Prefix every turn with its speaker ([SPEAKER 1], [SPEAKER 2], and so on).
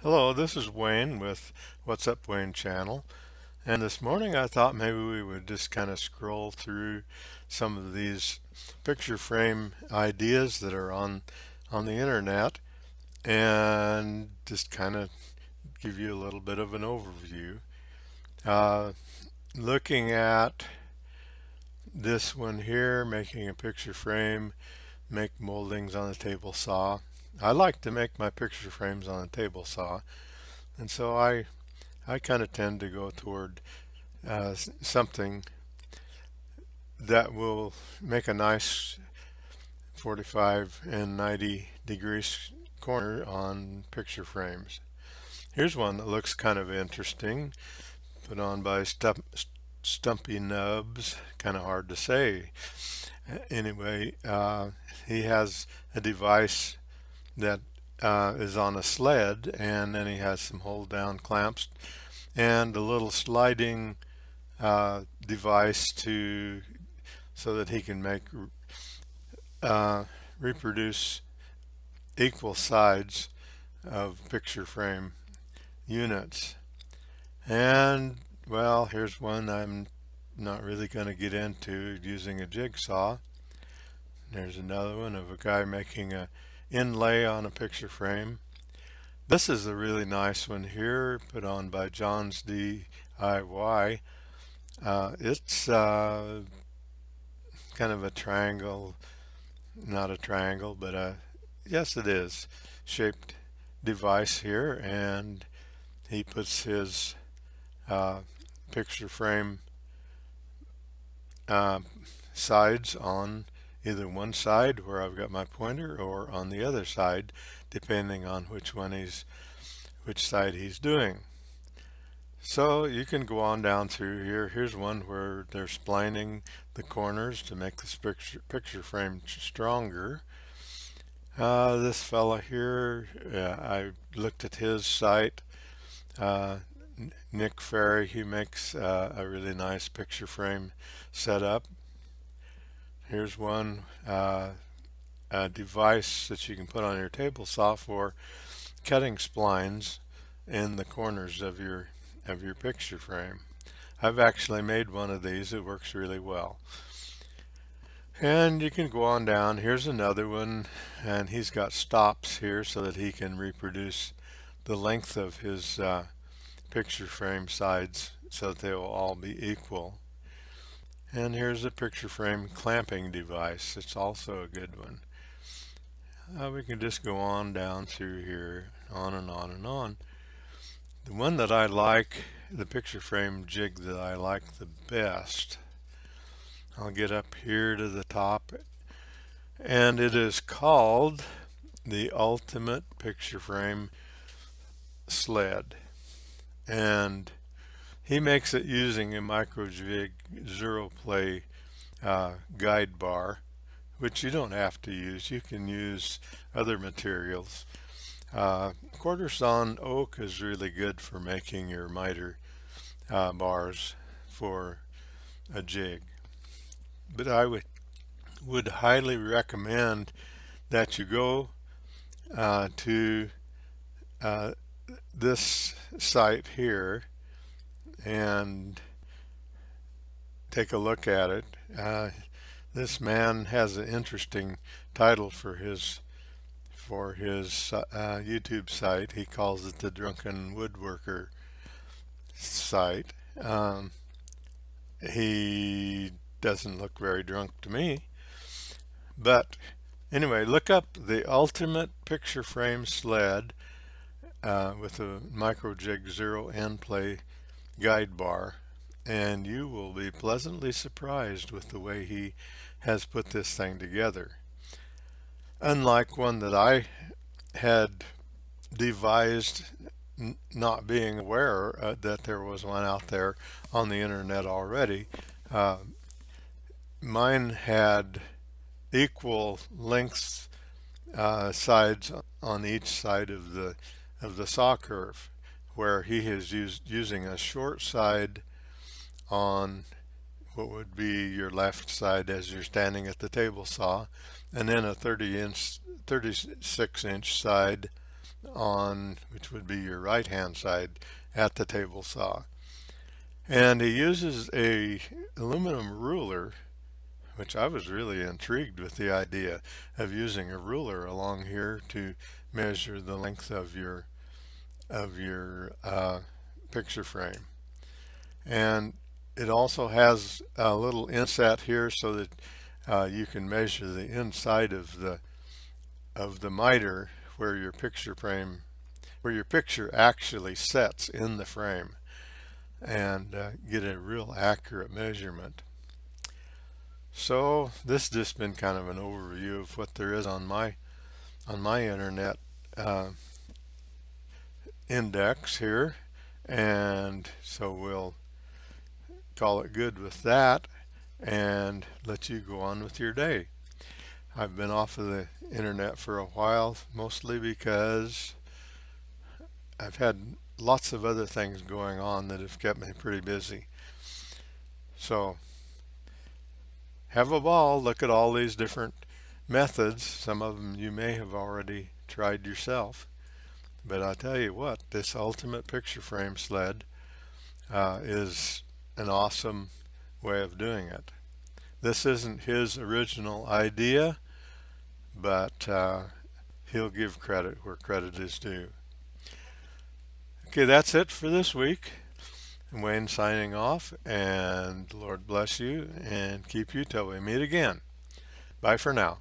[SPEAKER 1] Hello, this is Wayne with What's Up Wayne channel. And this morning I thought maybe we would just kind of scroll through some of these picture frame ideas that are on the internet and just kind of give you a little bit of an overview. Uh, Looking at this one here, making a picture frame, make moldings on a table saw. I like to make my picture frames on a table saw, and so I kind of tend to go toward something that will make a nice 45 and 90 degrees corner on picture frames. Here's one that looks kind of interesting, put on by Stumpy Nubs, kind of hard to say. Anyway, he has a device that is on a sled, and then he has some hold down clamps and a little sliding device to so that he can make uh, reproduce equal sides of picture frame units. And well, here's one I'm not really going to get into, using a jigsaw. There's another one of a guy making a inlay on a picture frame. This is a really nice one here, put on by John's DIY. It's kind of a triangle, not a triangle, but yes, it is shaped device here, and he puts his uh, picture frame uh, sides on either one side where I've got my pointer, or on the other side, depending on which side he's doing. So you can go on down through here. Here's one where they're splining the corners to make this picture frame stronger. This fella here, I looked at his site. Uh, Nick Ferry, he makes a really nice picture frame setup. Here's one, a device that you can put on your table saw for cutting splines in the corners of your picture frame. I've actually made one of these. It works really well. And you can go on down. Here's another one, and he's got stops here so that he can reproduce the length of his picture frame sides so that they will all be equal. And here's a picture frame clamping device. It's also a good one. We can just go on down through here, on and on and on. The one that I like, the picture frame jig that I like the best, I'll get up here to the top, and it is called the Ultimate Picture Frame Sled. And he makes it using a micro jig zero play guide bar, which you don't have to use. You can use other materials. Quarter sawn oak is really good for making your miter bars for a jig. But I would highly recommend that you go to this site here and take a look at it. This man has an interesting title for his YouTube site. He calls it the Drunken Woodworker site. He doesn't look very drunk to me. But anyway, look up the Ultimate Picture Frame Sled with a micro jig zero end play guide bar, and you will be pleasantly surprised with the way he has put this thing together. Unlike one that I had devised, not being aware that there was one out there on the internet already, uh, mine had equal lengths sides on each side of the saw curve, where he is using a short side on what would be your left side as you're standing at the table saw, and then a 36 inch side on, which would be your right hand side at the table saw. And he uses a aluminum ruler, which I was really intrigued with the idea of using a ruler along here to measure the length of your picture frame. And it also has a little inset here so that you can measure the inside of the miter where your picture actually sets in the frame, and get a real accurate measurement. So this has just been kind of an overview of what there is on my internet uh, index here, and so we'll call it good with that and let you go on with your day. I've been off of the internet for a while, mostly because I've had lots of other things going on that have kept me pretty busy. So have a ball, look at all these different methods. Some of them you may have already tried yourself. But I'll tell you what, this ultimate picture frame sled is an awesome way of doing it. This isn't his original idea, but he'll give credit where credit is due. Okay, that's it for this week. Wayne signing off, and Lord bless you and keep you till we meet again. Bye for now.